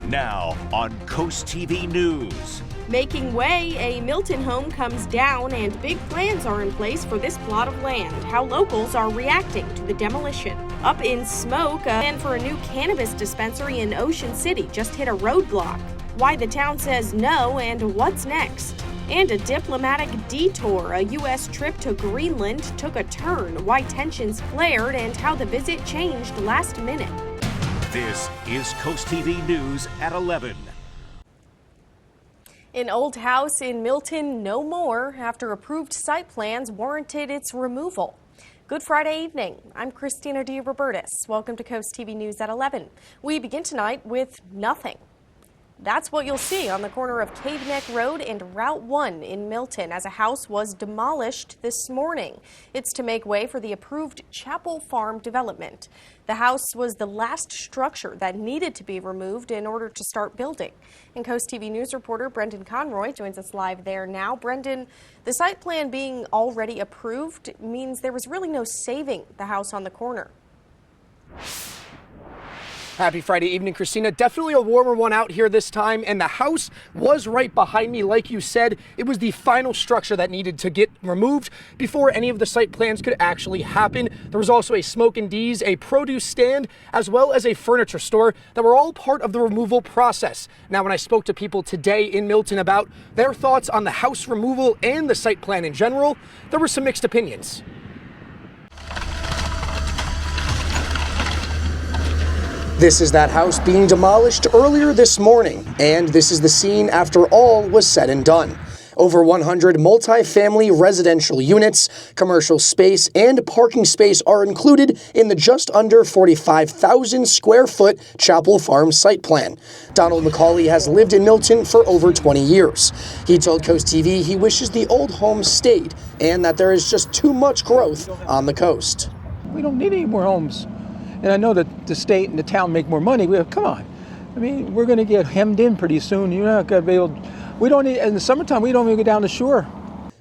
Now on CoastTV News. Making way, a Milton home comes down and big plans are in place for this plot of land. How locals are reacting to the demolition. Up in smoke, a plan for a new cannabis dispensary in Ocean City just hit a roadblock. Why the town says no and what's next. And a diplomatic detour. A U.S. trip to Greenland took a turn. Why tensions flared and how the visit changed last minute. This is CoastTV News at 11. An old house in Milton no more after approved site plans warranted its removal. Good Friday evening. I'm Christina DiRobertis. Welcome to CoastTV News at 11. We begin tonight with nothing. That's what you'll see on the corner of Cave Neck Road and Route 1 in Milton as a house was demolished this morning. It's to make way for the approved Chapel Farm development. The house was the last structure that needed to be removed in order to start building. And CoastTV News reporter Brendan Conroy joins us live there now. Brendan, the site plan being already approved means there was really no saving the house on the corner. Happy Friday evening, Christina. Definitely a warmer one out here this time, and the house was right behind me. Like you said, it was the final structure that needed to get removed before any of the site plans could actually happen. There was also a Smoke and D's, a produce stand, as well as a furniture store that were all part of the removal process. Now, when I spoke to people today in Milton about their thoughts on the house removal and the site plan in general, there were some mixed opinions. This is that house being demolished earlier this morning, and this is the scene after all was said and done. Over 100 multi-family residential units, commercial space, and parking space are included in the just under 45,000 square foot Chapel Farm site plan. Donald McCauley has lived in Milton for over 20 years. He told CoastTV he wishes the old home stayed and that there is just too much growth on the coast. We don't need any more homes. And I know that the state and the town make more money. Come on. I mean, we're going to get hemmed in pretty soon. You're not going to be able. We don't need, in the summertime, we don't even go down the shore.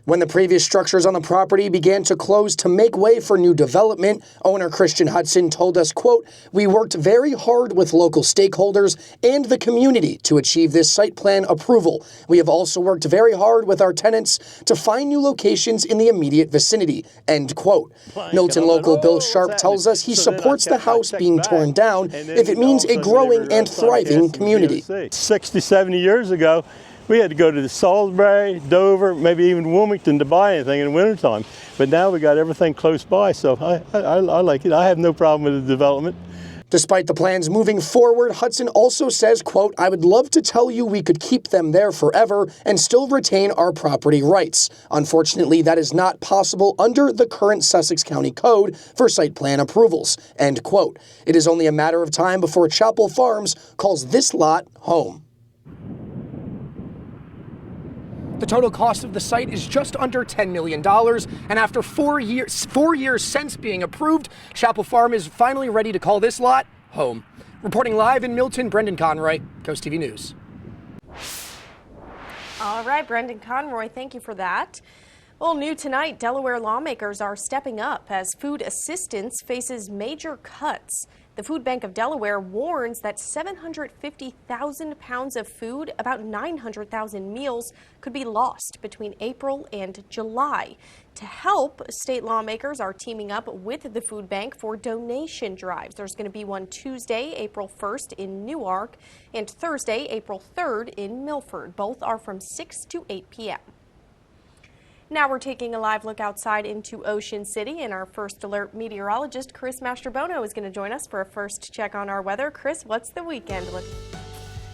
When the previous structures on the property began to close to make way for new development, owner Christian Hudson told us, quote, "We worked very hard with local stakeholders and the community to achieve this site plan approval. We have also worked very hard with our tenants to find new locations in the immediate vicinity," end quote. Milton local Bill Sharp tells us he supports the house being torn down if it means a growing and thriving community. 60, 70 years ago, we had to go to the Salisbury, Dover, maybe even Wilmington to buy anything in the wintertime. But now we got everything close by, so I like it. I have no problem with the development. Despite the plans moving forward, Hudson also says, quote, "I would love to tell you we could keep them there forever and still retain our property rights. Unfortunately, that is not possible under the current Sussex County Code for site plan approvals," end quote. It is only a matter of time before Chapel Farms calls this lot home. The total cost of the site is just under $10 million, and after 4 years since being approved, Chapel Farm is finally ready to call this lot home. Reporting live in Milton, Brendan Conroy, CoastTV News. All right, Brendan Conroy, thank you for that. Well, new tonight, Delaware lawmakers are stepping up as food assistance faces major cuts. The Food Bank of Delaware warns that 750,000 pounds of food, about 900,000 meals, could be lost between April and July. To help, state lawmakers are teaming up with the Food Bank for donation drives. There's going to be one Tuesday, April 1st in Newark, and Thursday, April 3rd in Milford. Both are from 6 to 8 p.m. Now we're taking a live look outside into Ocean City, and our first alert meteorologist, Chris Mastrobono, is going to join us for a first check on our weather. Chris, what's the weekend looking like?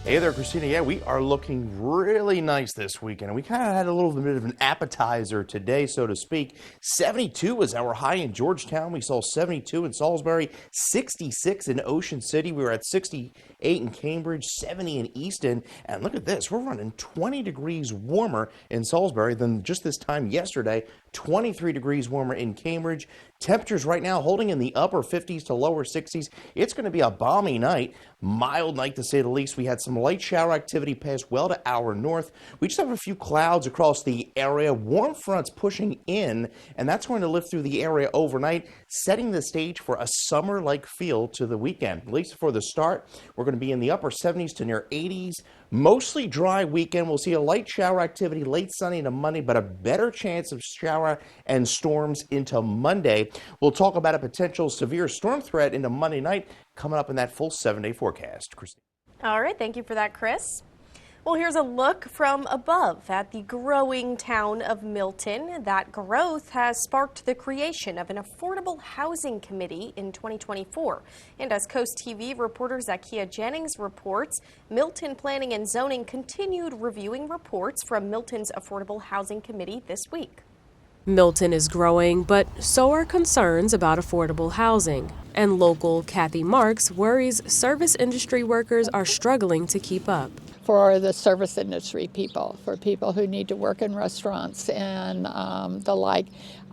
Hey there, Christina. Yeah, we are looking really nice this weekend. We kind of had a little bit of an appetizer today, so to speak. 72 was our high in Georgetown. We saw 72 in Salisbury, 66 in Ocean City. We were at 68 in Cambridge, 70 in Easton. And look at this. We're running 20 degrees warmer in Salisbury than just this time yesterday. 23 degrees warmer in Cambridge. Temperatures right now holding in the upper 50s to lower 60s. It's going to be a balmy night, mild night to say the least. We had some light shower activity pass well to our north. We just have a few clouds across the area. Warm fronts pushing in, and that's going to lift through the area overnight. setting the stage for a summer-like feel to the weekend. At least for the start, we're going to be in the upper 70s to near 80s. Mostly dry weekend. We'll see a light shower activity late Sunday into Monday, but a better chance of shower and storms into Monday. We'll talk about a potential severe storm threat into Monday night coming up in that full 7-day forecast. Christine. All right, thank you for that, Chris. Well, here's a look from above at the growing town of Milton. That growth has sparked the creation of an affordable housing committee in 2024. And as Coast TV reporter Zakia Jennings reports, Milton Planning and Zoning continued reviewing reports from Milton's Affordable Housing Committee this week. Milton is growing, but so are concerns about affordable housing. And local Kathy Marks worries service industry workers are struggling to keep up. For the service industry people, for people who need to work in restaurants and the like,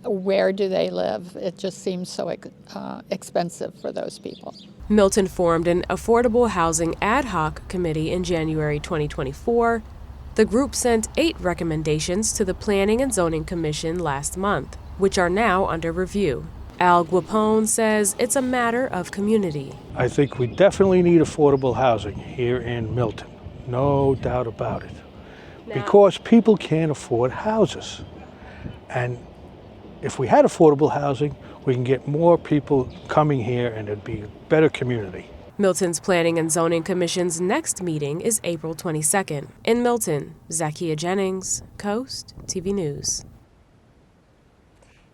where do they live? It just seems so expensive for those people. Milton formed an affordable housing ad hoc committee in January 2024. The group sent 8 recommendations to the Planning and Zoning Commission last month, which are now under review. Al Guapone says it's a matter of community. I think we definitely need affordable housing here in Milton. No doubt about it. Because people can't afford houses. And if we had affordable housing, we can get more people coming here and it'd be a better community. Milton's Planning and Zoning Commission's next meeting is April 22nd. In Milton, Zakia Jennings, Coast TV News.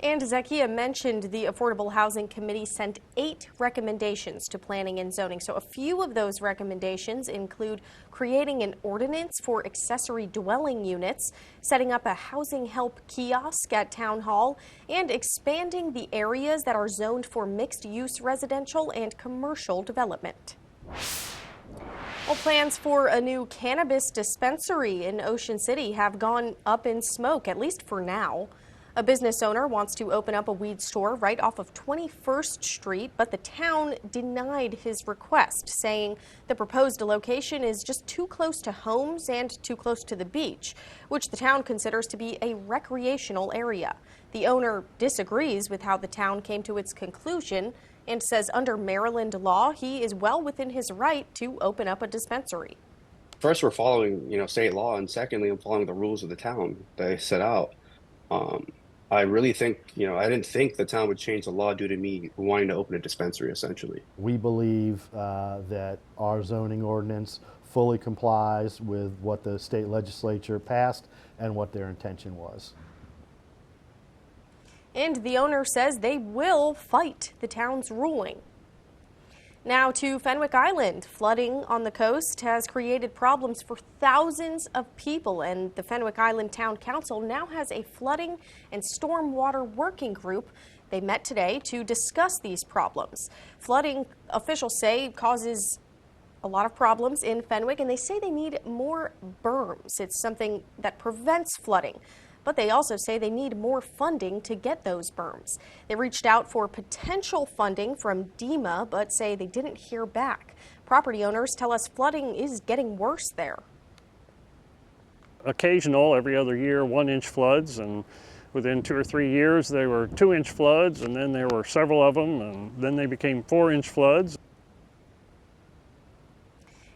And Zakia mentioned the Affordable Housing Committee sent 8 recommendations to Planning and Zoning. So a few of those recommendations include creating an ordinance for accessory dwelling units, setting up a housing help kiosk at Town Hall, and expanding the areas that are zoned for mixed-use residential and commercial development. Well, plans for a new cannabis dispensary in Ocean City have gone up in smoke, at least for now. A business owner wants to open up a weed store right off of 21st Street, but the town denied his request, saying the proposed location is just too close to homes and too close to the beach, which the town considers to be a recreational area. The owner disagrees with how the town came to its conclusion and says under Maryland law, he is well within his right to open up a dispensary. First, we're following, state law, and secondly, I'm following the rules of the town they set out. I really think, I didn't think the town would change the law due to me wanting to open a dispensary, essentially. We believe that our zoning ordinance fully complies with what the state legislature passed and what their intention was. And the owner says they will fight the town's ruling. Now to Fenwick Island. Flooding on the coast has created problems for thousands of people, and the Fenwick Island Town Council now has a flooding and stormwater working group. They met today to discuss these problems. Flooding, officials say, causes a lot of problems in Fenwick, and they say they need more berms. It's something that prevents flooding. But they also say they need more funding to get those berms. They reached out for potential funding from DEMA, but say they didn't hear back. Property owners tell us flooding is getting worse there. Occasional, every other year, 1-inch floods, and within 2 or 3 years they were 2-inch floods, and then there were several of them, and then they became 4-inch floods.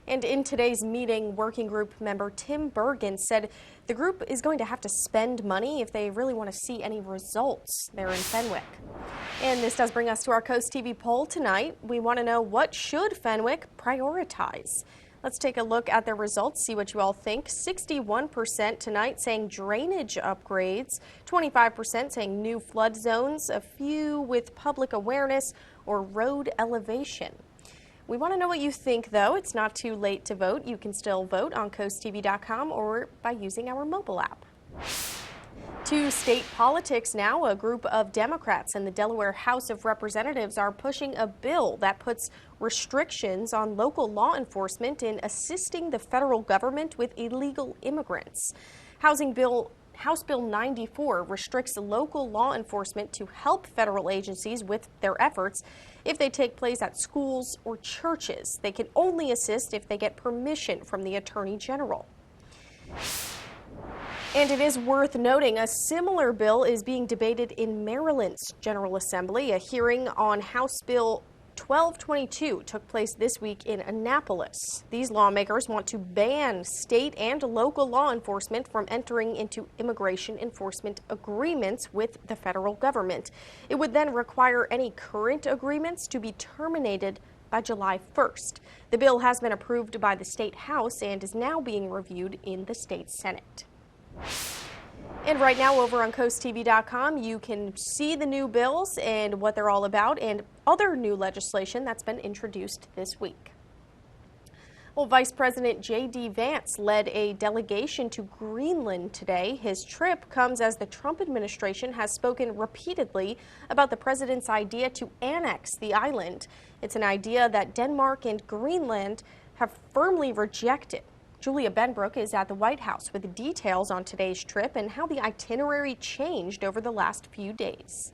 And in today's meeting, working group member Tim Bergen said the group is going to have to spend money if they really want to see any results there in Fenwick. And this does bring us to our Coast TV poll tonight. We want to know, what should Fenwick prioritize? Let's take a look at the results, see what you all think. 61% tonight saying drainage upgrades, 25% saying new flood zones, a few with public awareness or road elevation. We want to know what you think, though. It's not too late to vote. You can still vote on CoastTV.com or by using our mobile app. To state politics now, a group of Democrats in the Delaware House of Representatives are pushing a bill that puts restrictions on local law enforcement in assisting the federal government with illegal immigrants. House Bill 94 restricts local law enforcement to help federal agencies with their efforts if they take place at schools or churches. They can only assist if they get permission from the Attorney General. And it is worth noting a similar bill is being debated in Maryland's General Assembly. A hearing on House Bill 1222 took place this week in Annapolis. These lawmakers want to ban state and local law enforcement from entering into immigration enforcement agreements with the federal government. It would then require any current agreements to be terminated by July 1st. The bill has been approved by the state House and is now being reviewed in the state Senate. And right now over on CoastTV.com, you can see the new bills and what they're all about and other new legislation that's been introduced this week. Well, Vice President J.D. Vance led a delegation to Greenland today. His trip comes as the Trump administration has spoken repeatedly about the president's idea to annex the island. It's an idea that Denmark and Greenland have firmly rejected. Julia Benbrook is at the White House with details on today's trip and how the itinerary changed over the last few days.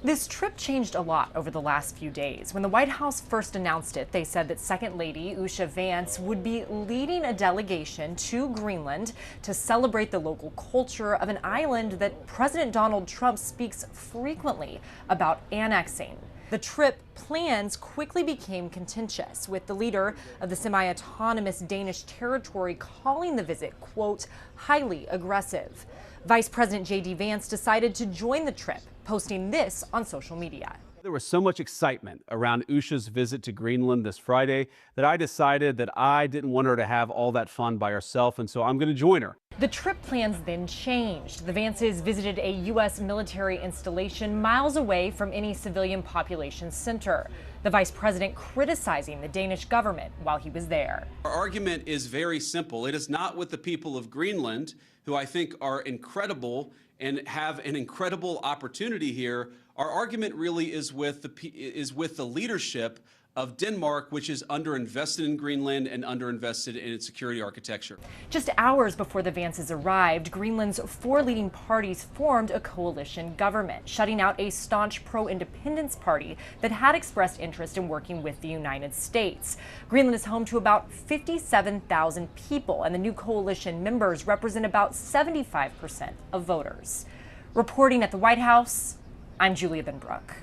This trip changed a lot over the last few days. When the White House first announced it, they said that Second Lady Usha Vance would be leading a delegation to Greenland to celebrate the local culture of an island that President Donald Trump speaks frequently about annexing. The trip plans quickly became contentious, with the leader of the semi-autonomous Danish territory calling the visit, quote, highly aggressive. Vice President J.D. Vance decided to join the trip, posting this on social media. There was so much excitement around Usha's visit to Greenland this Friday that I decided that I didn't want her to have all that fun by herself, and so I'm going to join her. The trip plans then changed. The Vances visited a U.S. military installation miles away from any civilian population center. The vice president criticizing the Danish government while he was there. Our argument is very simple. It is not with the people of Greenland, who I think are incredible and have an incredible opportunity here. Our argument really is with the leadership of Denmark, which is underinvested in Greenland and underinvested in its security architecture. Just hours before the Vances arrived, Greenland's four leading parties formed a coalition government, shutting out a staunch pro-independence party that had expressed interest in working with the United States. Greenland is home to about 57,000 people, and the new coalition members represent about 75% of voters. Reporting at the White House, I'm Julia Benbrook.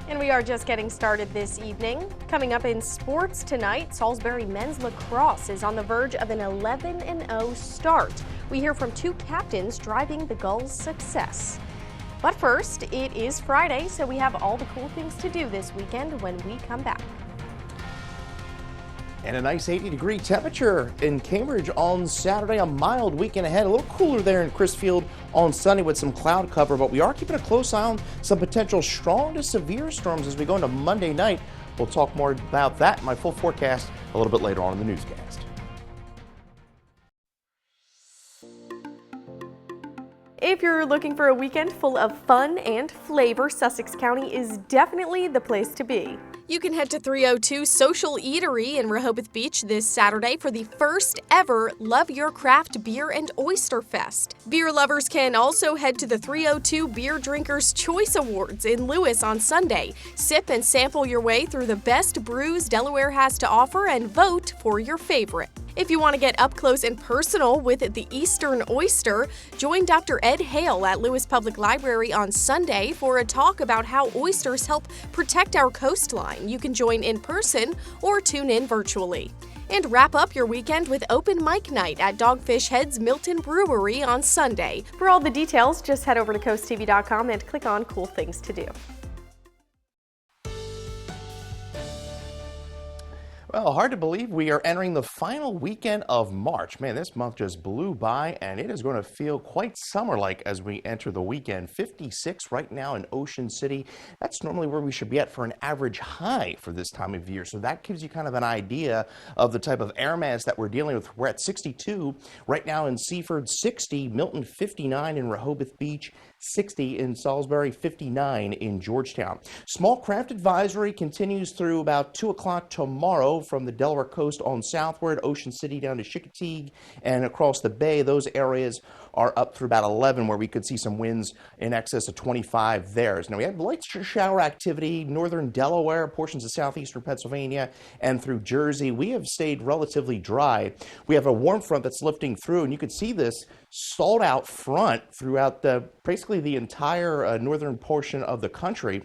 And we are just getting started this evening. Coming up in sports tonight, Salisbury men's lacrosse is on the verge of an 11-0 start. We hear from two captains driving the Gulls' success. But first, it is Friday, so we have all the cool things to do this weekend when we come back. And a nice 80-degree temperature in Cambridge on Saturday. A mild weekend ahead. A little cooler there in Crisfield on Sunday with some cloud cover, but we are keeping a close eye on some potential strong to severe storms as we go into Monday night. We'll talk more about that in my full forecast a little bit later on in the newscast. If you're looking for a weekend full of fun and flavor, Sussex County is definitely the place to be. You can head to 302 Social Eatery in Rehoboth Beach this Saturday for the first ever Love Your Craft Beer and Oyster Fest. Beer lovers can also head to the 302 Beer Drinkers' Choice Awards in Lewis on Sunday. Sip and sample your way through the best brews Delaware has to offer and vote for your favorite. If you want to get up close and personal with the Eastern Oyster, join Dr. Ed Hale at Lewis Public Library on Sunday for a talk about how oysters help protect our coastline. You can join in person or tune in virtually. And wrap up your weekend with open mic night at Dogfish Head's Milton Brewery on Sunday. For all the details, just head over to CoastTV.com and click on Cool Things to Do. Well, hard to believe we are entering the final weekend of March. Man, this month just blew by, and it is going to feel quite summer-like as we enter the weekend. 56 right now in Ocean City. That's normally where we should be at for an average high for this time of year. So that gives you kind of an idea of the type of air mass that we're dealing with. We're at 62 right now in Seaford, 60, Milton 59 in Rehoboth Beach, 60 in Salisbury, 59 in Georgetown. Small craft advisory continues through about 2 o'clock tomorrow. go from the Delaware coast on southward, Ocean City down to Chickateague, and across the bay, those areas are up through about 11, where we could see some winds in excess of 25 there. Now, we had light shower activity, northern Delaware, portions of southeastern Pennsylvania, and through Jersey. We have stayed relatively dry. We have a warm front that's lifting through, and you could see this stalled out front throughout basically the entire northern portion of the country.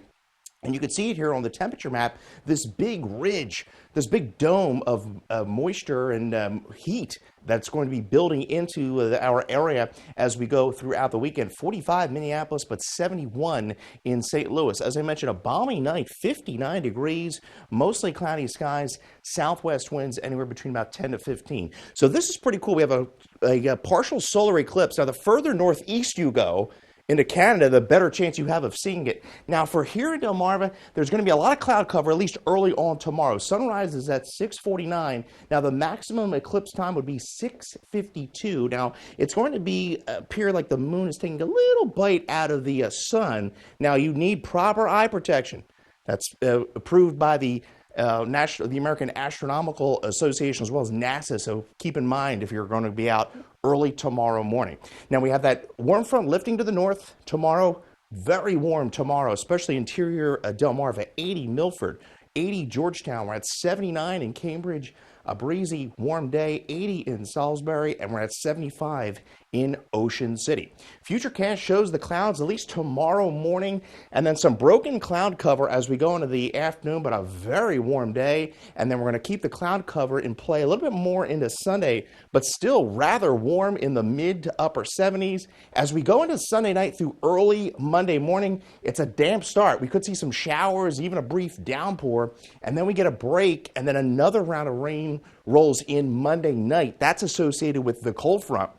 And you can see it here on the temperature map, this big ridge, this big dome of moisture and heat that's going to be building into our area as we go throughout the weekend. 45 Minneapolis, but 71 in St. Louis. As I mentioned, a balmy night, 59 degrees, mostly cloudy skies, southwest winds anywhere between about 10 to 15. So this is pretty cool. We have a partial solar eclipse. Now, the further northeast you go into Canada, the better chance you have of seeing it. Now, for here in Delmarva, there's going to be a lot of cloud cover, at least early on tomorrow. Sunrise is at 6:49. Now, the maximum eclipse time would be 6:52. Now, it's going to appear like the moon is taking a little bite out of the sun. Now, you need proper eye protection. That's approved by the American Astronomical Association as well as NASA, so keep in mind if you're going to be out early tomorrow morning. Now, we have that warm front lifting to the north tomorrow. Very warm tomorrow, especially interior Delmarva, 80 Milford, 80 Georgetown. We're at 79 in Cambridge. A breezy, warm day, 80 in Salisbury, and we're at 75 in Ocean City. Futurecast shows the clouds at least tomorrow morning, and then some broken cloud cover as we go into the afternoon, but a very warm day. And then we're going to keep the cloud cover in play a little bit more into Sunday, but still rather warm in the mid to upper 70s. As we go into Sunday night through early Monday morning, it's a damp start. We could see some showers, even a brief downpour, and then we get a break, and then another round of rain rolls in Monday night. That's associated with the cold front.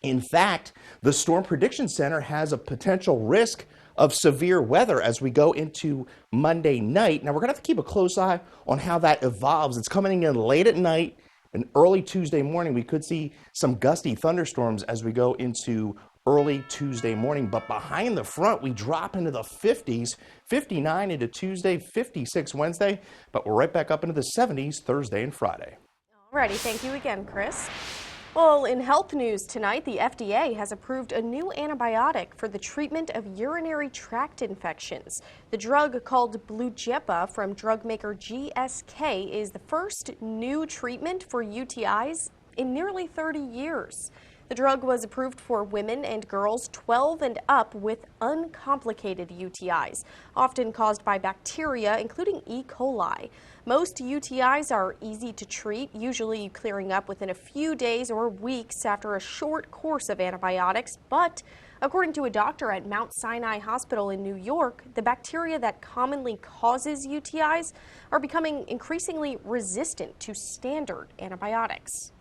In fact, the Storm Prediction Center has a potential risk of severe weather as we go into Monday night. Now, we're going to have to keep a close eye on how that evolves. It's coming in late at night and early Tuesday morning. We could see some gusty thunderstorms as we go into early Tuesday morning. But behind the front, we drop into the 50s, 59 into Tuesday, 56 Wednesday. But we're right back up into the 70s Thursday and Friday. Alrighty, thank you again, Chris. Well, in health news tonight, the FDA has approved a new antibiotic for the treatment of urinary tract infections. The drug called Blujepa from drug maker GSK is the first new treatment for UTIs in nearly 30 years. The drug was approved for women and girls 12 and up with uncomplicated UTIs, often caused by bacteria, including E. coli. Most UTIs are easy to treat, usually clearing up within a few days or weeks after a short course of antibiotics. But according to a doctor at Mount Sinai Hospital in New York, the bacteria that commonly causes UTIs are becoming increasingly resistant to standard antibiotics.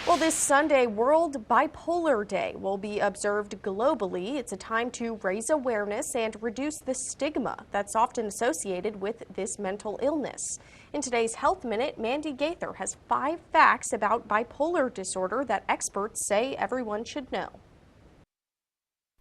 Well, this Sunday, World Bipolar Day will be observed globally. It's a time to raise awareness and reduce the stigma that's often associated with this mental illness. In today's Health Minute, Mandy Gaither has 5 facts about bipolar disorder that experts say everyone should know.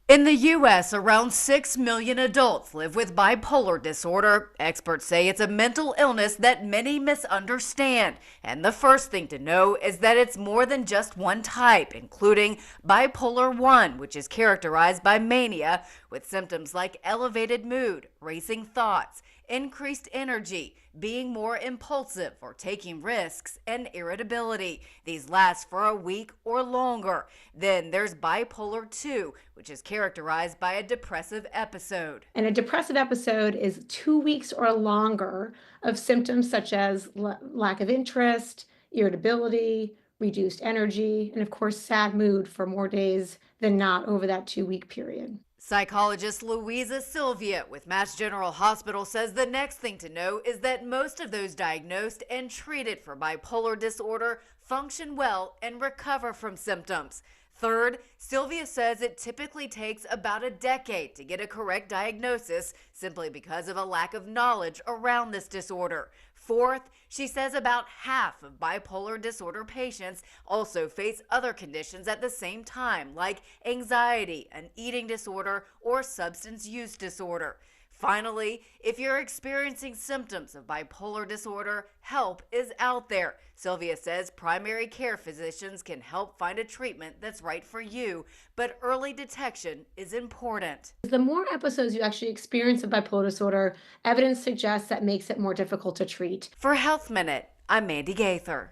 In the U.S., around 6 million adults live with bipolar disorder. Experts say it's a mental illness that many misunderstand. And the first thing to know is that it's more than just one type, including bipolar 1, which is characterized by mania, with symptoms like elevated mood, racing thoughts, increased energy, being more impulsive or taking risks, and irritability. These last for a week or longer. Then there's bipolar 2, which is characterized by a depressive episode. And a depressive episode is 2 weeks or longer of symptoms such as lack of interest, irritability, reduced energy, and of course, sad mood for more days than not over that 2-week period. Psychologist Louisa Sylvia with Mass General Hospital says the next thing to know is that most of those diagnosed and treated for bipolar disorder function well and recover from symptoms. Third, Sylvia says it typically takes about a decade to get a correct diagnosis simply because of a lack of knowledge around this disorder. Fourth, she says about half of bipolar disorder patients also face other conditions at the same time, like anxiety, an eating disorder, or substance use disorder. Finally, if you're experiencing symptoms of bipolar disorder, help is out there. Sylvia says primary care physicians can help find a treatment that's right for you, but early detection is important. The more episodes you actually experience of bipolar disorder, evidence suggests that makes it more difficult to treat. For Health Minute, I'm Mandy Gaither.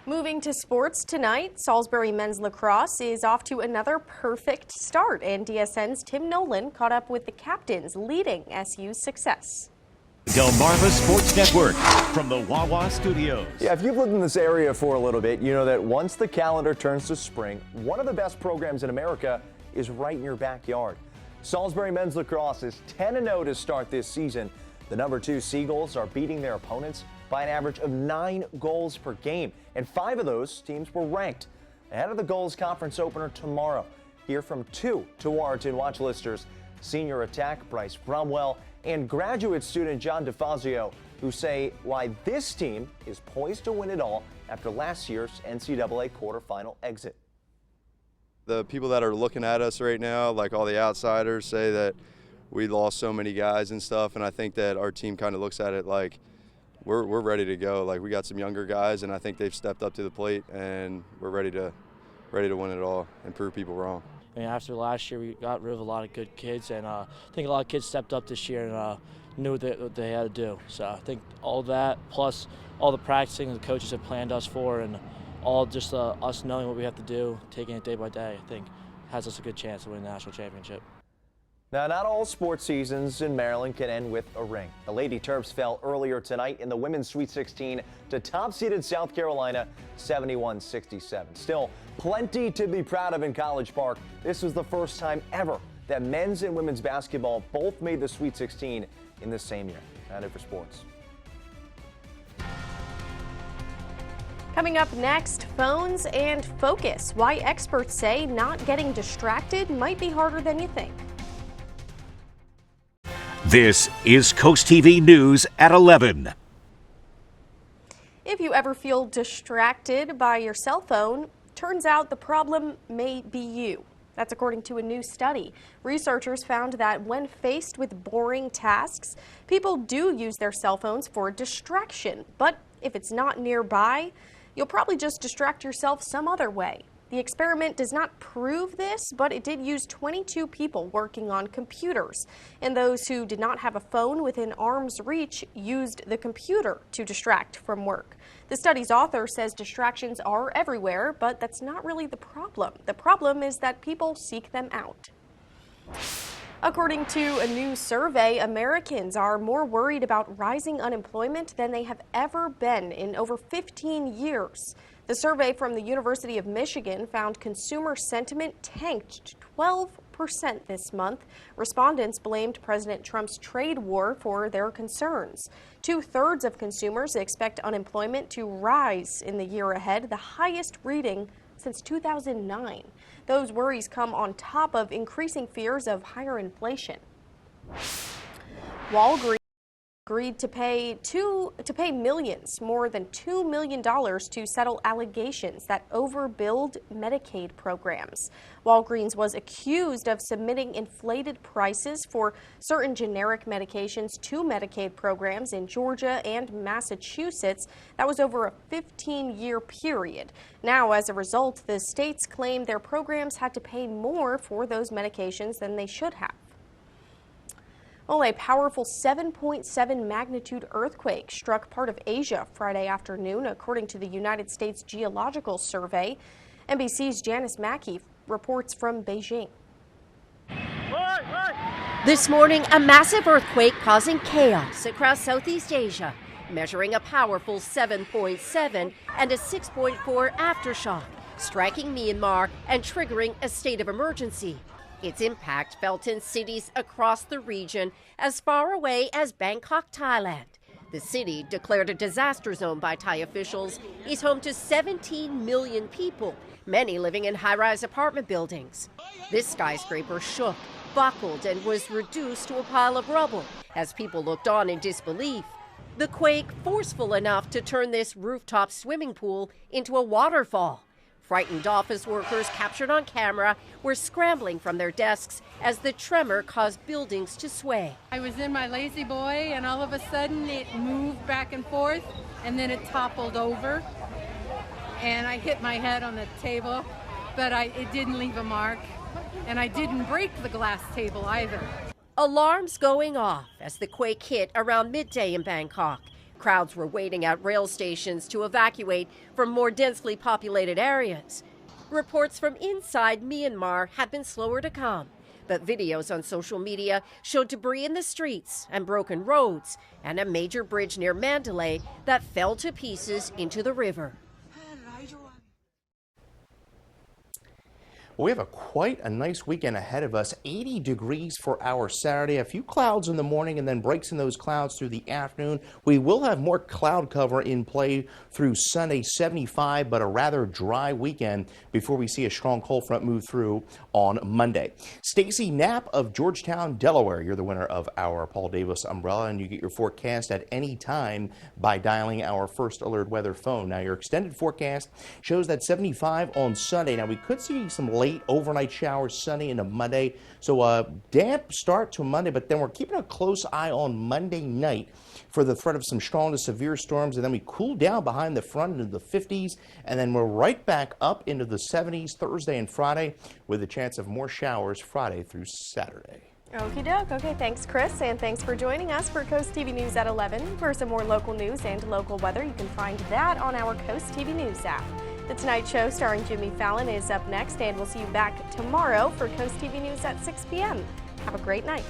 Moving to sports tonight, Salisbury men's lacrosse is off to another perfect start, and DSN's Tim Nolan caught up with the captains leading SU's success. Delmarva Sports Network from the Wawa Studios. Yeah, if you've lived in this area for a little bit, you know that once the calendar turns to spring, one of the best programs in America is right in your backyard. Salisbury men's lacrosse is 10-0 to start this season. The number 2 Seagulls are beating their opponents by an average of 9 goals per game, and 5 of those teams were ranked. Ahead of the goals conference opener tomorrow, hear from 2 Tewaaraton watch listers, senior attack Bryce Bromwell and graduate student John DeFazio, who say why this team is poised to win it all after last year's NCAA quarterfinal exit. The people that are looking at us right now, like all the outsiders, say that we lost so many guys and stuff, and I think that our team kind of looks at it like we're ready to go. Like, we got some younger guys, and I think they've stepped up to the plate, and we're ready to win it all and prove people wrong. I mean, after last year, we got rid of a lot of good kids, and I think a lot of kids stepped up this year and knew what they had to do. So I think all that, plus all the practicing the coaches have planned us for, and all just us knowing what we have to do, taking it day by day, I think has us a good chance to win the national championship. Now, not all sports seasons in Maryland can end with a ring. The Lady Terps fell earlier tonight in the women's Sweet 16 to top-seeded South Carolina, 71-67. Still, plenty to be proud of in College Park. This was the first time ever that men's and women's basketball both made the Sweet 16 in the same year. That's it for sports. Coming up next, phones and focus. Why experts say not getting distracted might be harder than you think. This is CoastTV News at 11. If you ever feel distracted by your cell phone, turns out the problem may be you. That's according to a new study. Researchers found that when faced with boring tasks, people do use their cell phones for distraction. But if it's not nearby, you'll probably just distract yourself some other way. The experiment does not prove this, but it did use 22 people working on computers. And those who did not have a phone within arm's reach used the computer to distract from work. The study's author says distractions are everywhere, but that's not really the problem. The problem is that people seek them out. According to a new survey, Americans are more worried about rising unemployment than they have ever been in over 15 years. The survey from the University of Michigan found consumer sentiment tanked 12% this month. Respondents blamed President Trump's trade war for their concerns. 2/3 of consumers expect unemployment to rise in the year ahead, the highest reading since 2009. Those worries come on top of increasing fears of higher inflation. Walgreens agreed to pay millions, more than $2 million, to settle allegations that overbilled Medicaid programs. Walgreens was accused of submitting inflated prices for certain generic medications to Medicaid programs in Georgia and Massachusetts. That was over a 15-year period. Now, as a result, the states claim their programs had to pay more for those medications than they should have. Well, a powerful 7.7 magnitude earthquake struck part of Asia Friday afternoon, according to the United States Geological Survey. NBC's Janice Mackey reports from Beijing. This morning, a massive earthquake causing chaos across Southeast Asia, measuring a powerful 7.7 and a 6.4 aftershock, striking Myanmar and triggering a state of emergency. Its impact felt in cities across the region as far away as Bangkok, Thailand. The city, declared a disaster zone by Thai officials, is home to 17 million people, many living in high-rise apartment buildings. This skyscraper shook, buckled, and was reduced to a pile of rubble as people looked on in disbelief. The quake forceful enough to turn this rooftop swimming pool into a waterfall. Frightened office workers captured on camera were scrambling from their desks as the tremor caused buildings to sway. I was in my lazy boy and all of a sudden it moved back and forth and then it toppled over and I hit my head on the table, but it didn't leave a mark and I didn't break the glass table either. Alarms going off as the quake hit around midday in Bangkok. Crowds were waiting at rail stations to evacuate from more densely populated areas. Reports from inside Myanmar have been slower to come, but videos on social media showed debris in the streets and broken roads and a major bridge near Mandalay that fell to pieces into the river. We have quite a nice weekend ahead of us. 80 degrees for our Saturday, a few clouds in the morning and then breaks in those clouds through the afternoon. We will have more cloud cover in play through Sunday, 75, but a rather dry weekend before we see a strong cold front move through on Monday. Stacy Knapp of Georgetown, Delaware, you're the winner of our Paul Davis umbrella, and you get your forecast at any time by dialing our First Alert Weather phone. Now, your extended forecast shows that 75 on Sunday. Now, we could see some late overnight showers Sunday into Monday, so a damp start to Monday, but then we're keeping a close eye on Monday night for the threat of some strong to severe storms, and then we cool down behind the front into the 50s, and then we're right back up into the 70s Thursday and Friday with a chance of more showers Friday through Saturday. Okie doke. Okay, thanks, Chris, and thanks for joining us for Coast TV News at 11. For some more local news and local weather, you can find that on our Coast TV News app. The Tonight Show starring Jimmy Fallon is up next, and we'll see you back tomorrow for Coast TV News at 6 p.m. Have a great night.